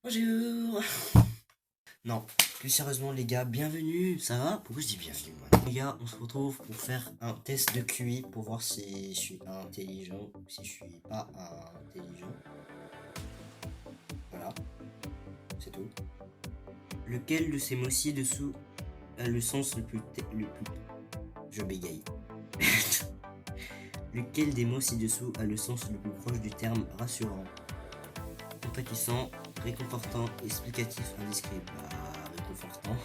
Bonjour. Non, plus sérieusement les gars, bienvenue, ça va? Pourquoi je dis bienvenue moi? Les gars, on se retrouve pour faire un test de QI pour voir si je suis intelligent ou si je suis pas intelligent. Voilà, c'est tout. Lequel de ces mots ci-dessous a le sens le plus... Je bégaye. Lequel des mots ci-dessous a le sens le plus proche du terme rassurant? Compatissant, réconfortant, explicatif, indiscret. Bah, réconfortant.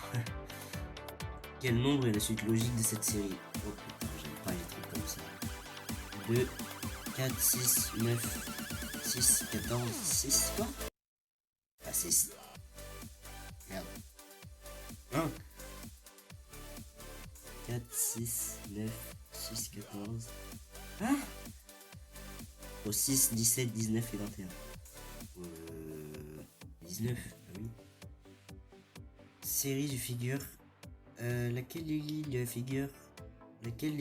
Quel nombre est la suite logique de cette série? Oh putain, j'aime pas les trucs comme ça. 2, 4, 6, 9, 6, 14, 6 quoi? Ah 6. Merde. 1, 4, 6, 9, 6, 14. Hein? Oh 6, 17, 19 et 21. 19, ah oui. Série de figures. Laquelle les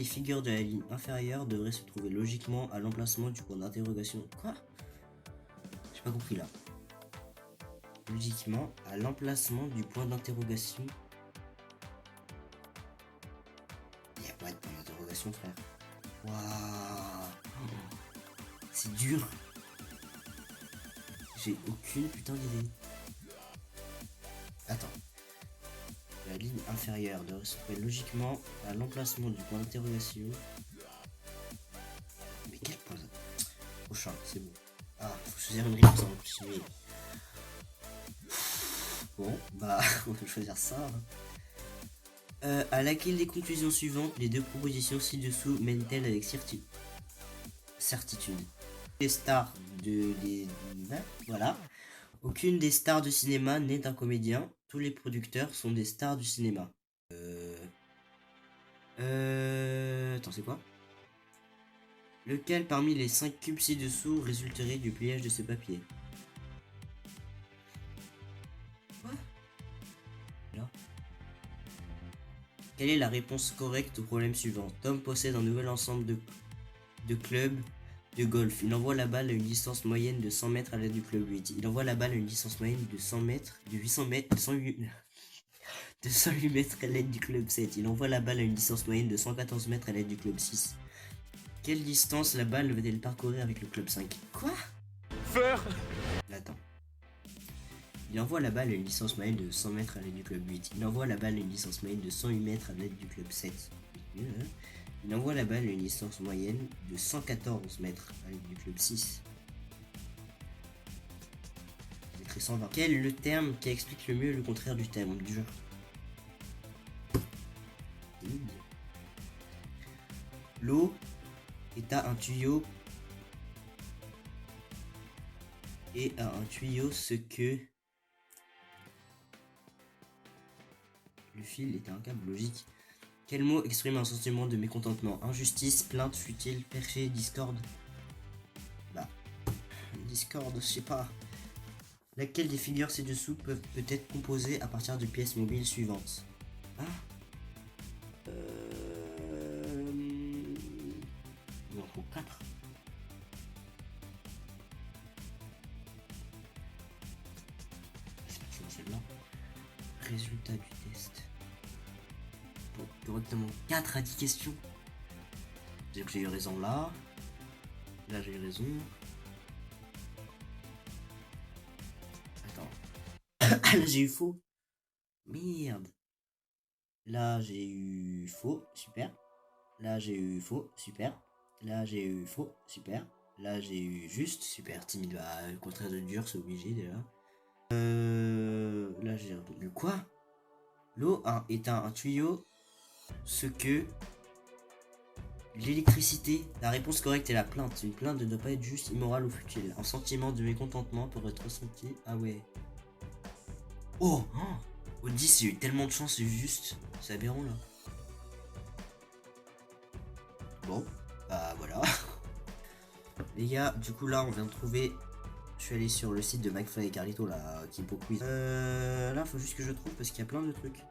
figures de la ligne inférieure devraient se trouver logiquement à l'emplacement du point d'interrogation? Quoi? J'ai pas compris là. Logiquement à l'emplacement du point d'interrogation. Il n'y a pas de point d'interrogation, frère. Waouh, c'est dur. J'ai aucune putain d'idée. Attends. La ligne inférieure devrait se trouver logiquement à l'emplacement du point d'interrogation. Mais quel point? Prochain, c'est bon. Ah, faut choisir une réponse en plus. Mais... Bon, bah, on peut choisir ça. À laquelle des conclusions suivantes les deux propositions ci-dessous mènent-elles avec certitude? Les stars voilà. Aucune des stars de cinéma n'est un comédien. Tous les producteurs sont des stars du cinéma. Attends, c'est quoi? Lequel parmi les 5 cubes ci-dessous résulterait du pliage de ce papier? Quoi? Là. Quelle est la réponse correcte au problème suivant? Tom possède un nouvel ensemble de clubs de golf. Il envoie la balle à une distance moyenne de 100 mètres à l'aide du club 8. Il envoie la balle à une distance moyenne de 100 mètres, de 800 mètres, de 108 mètres à l'aide du club 7. Il envoie la balle à une distance moyenne de 114 mètres à l'aide du club 6. Quelle distance la balle va-t-elle parcourir avec le club 5? Quoi? Faire. Attends. Il envoie la balle à une distance moyenne de 100 mètres à l'aide du club 8. Il envoie la balle à une distance moyenne de 108 mètres à l'aide du club 7. Il envoie la balle à une distance moyenne de 114 mètres à l'aide du club 6. C'est 120. Quel est le terme qui explique le mieux le contraire du terme dur? L'eau est à un tuyau ce que le fil est un câble logique. Quel mot exprime un sentiment de mécontentement? Injustice, plainte, futile, perché, discorde. Bah, discorde, je sais pas. Laquelle des figures ci-dessous peut être composée à partir de pièces mobiles suivantes? Ah. Il en faut 4. C'est pas celle-là. Résultat du test. Bon, correctement 4 à 10 questions. C'est-à-dire que j'ai eu raison là. Là j'ai eu raison. Attends. Ah là j'ai eu faux. Merde. Là j'ai eu faux, super. Là j'ai eu faux, super. Là j'ai eu faux, super. Là j'ai eu juste, super. Timide, bah, le contraire de dur, c'est obligé déjà. Là j'ai répondu quoi? L'eau est un tuyau, ce que l'électricité. La réponse correcte est la plainte. Une plainte ne doit pas être juste, immorale ou futile. Un sentiment de mécontentement peut être ressenti. Ah ouais. Oh, au 10, j'ai eu tellement de chance, c'est juste. C'est aberrant là. Bon, bah voilà. Les gars, du coup là on vient de trouver. Je suis allé sur le site de McFly et Carlito là, qui est pour quiz. Là faut juste que je trouve parce qu'il y a plein de trucs.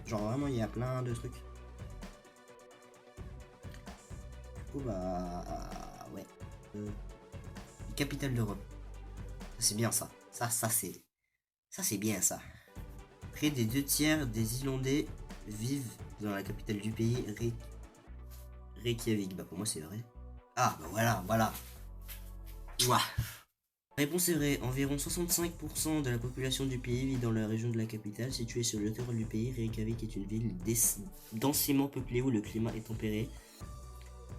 Genre vraiment il y a plein de trucs. Du coup bah ouais. Capitale d'Europe. C'est bien ça. Ça c'est. Ça, c'est bien, ça. Près des 2 tiers des Islandais vivent dans la capitale du pays, Reykjavik. Bah, pour moi, c'est vrai. Ah, bah voilà. Ouah. La réponse est vraie. Environ 65% de la population du pays vit dans la région de la capitale, située sur le littoral du pays. Reykjavik est une ville densément peuplée où le climat est tempéré.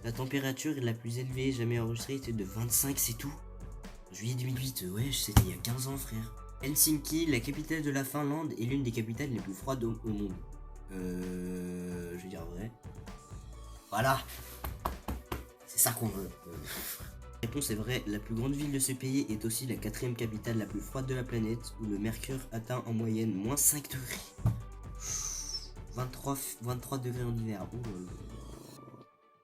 La température la plus élevée jamais enregistrée était de 25, c'est tout. Juillet 2008, ouais, c'était il y a 15 ans, frère. Helsinki, la capitale de la Finlande, est l'une des capitales les plus froides au monde. Je vais dire vrai. Voilà. C'est ça qu'on veut. La réponse est vraie. La plus grande ville de ce pays est aussi la 4e capitale la plus froide de la planète, où le mercure atteint en moyenne moins 5 degrés. 23 degrés en hiver. Oh là là.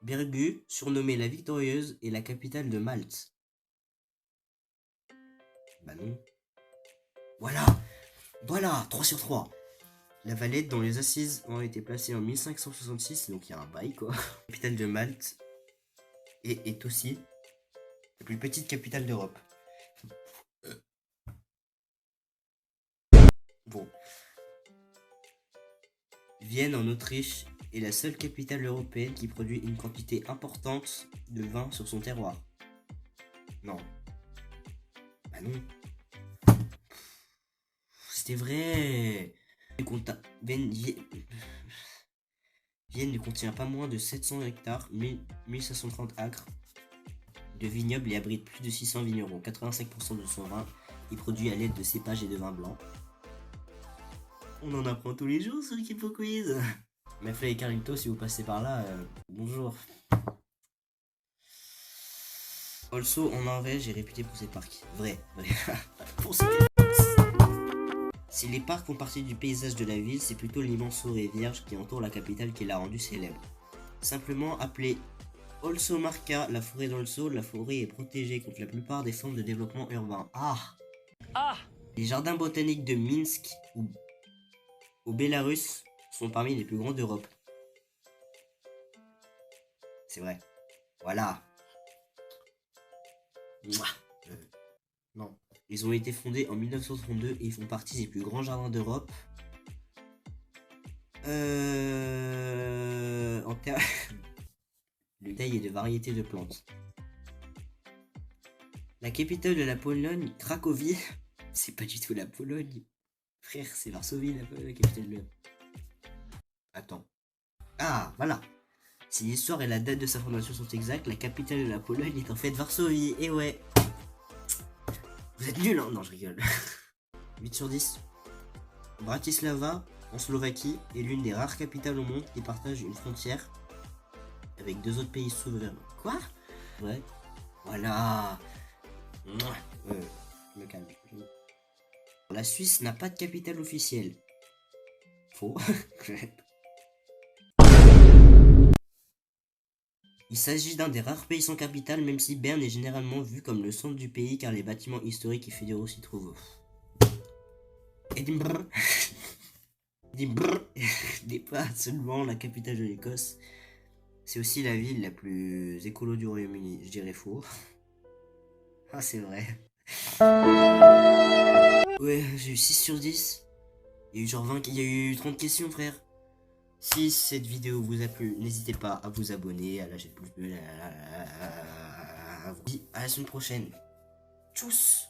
Birgu, surnommée la Victorieuse, est la capitale de Malte. Bah non. Voilà, 3 sur 3. La Valette, dont les assises ont été placées en 1566, donc il y a un bail quoi. La capitale de Malte est aussi la plus petite capitale d'Europe. Bon. Vienne en Autriche est la seule capitale européenne qui produit une quantité importante de vin sur son terroir. Non. Bah non. C'était vrai. Vienne ne contient pas moins de 700 hectares, 1530 acres de vignobles et abrite plus de 600 vignerons. 85% de son vin est produit à l'aide de cépages et de vins blancs. On en apprend tous les jours sur Kipo Quiz. Mefley et Carlito, si vous passez par là, bonjour. Also, en Norvège est réputé pour ses parcs. Vrai. Pour ses Si les parcs font partie du paysage de la ville, c'est plutôt l'immense forêt vierge qui entoure la capitale qui l'a rendue célèbre. Simplement appelée Olsomarka, la forêt d'Olso, la forêt est protégée contre la plupart des formes de développement urbain. Les jardins botaniques de Minsk au Bélarus sont parmi les plus grands d'Europe. C'est vrai. Voilà. Non. Ils ont été fondés en 1932 et ils font partie des plus grands jardins d'Europe. En termes de taille et de variété de plantes. La capitale de la Pologne, Cracovie, c'est pas du tout la Pologne. Frère, c'est Varsovie la capitale de... Attends. Ah, voilà. Si l'histoire et la date de sa fondation sont exactes, la capitale de la Pologne est en fait Varsovie. Et ouais. Vous êtes nuls, hein? Non, je rigole. 8 sur 10. Bratislava, en Slovaquie, est l'une des rares capitales au monde qui partage une frontière avec 2 autres pays souverains. Quoi? Ouais. Voilà. Me calme. La Suisse n'a pas de capitale officielle. Faux. Il s'agit d'un des rares pays sans capitale, même si Berne est généralement vu comme le centre du pays car les bâtiments historiques et fédéraux s'y trouvent. Édimbourg n'est pas seulement la capitale de l'Écosse, c'est aussi la ville la plus écolo du Royaume-Uni. Je dirais faux. Ah, c'est vrai. Ouais, j'ai eu 6 sur 10. Il y a eu 30 questions, frère. Si cette vidéo vous a plu, n'hésitez pas à vous abonner, à lâcher le pouce bleu. À la semaine prochaine. Tchuss.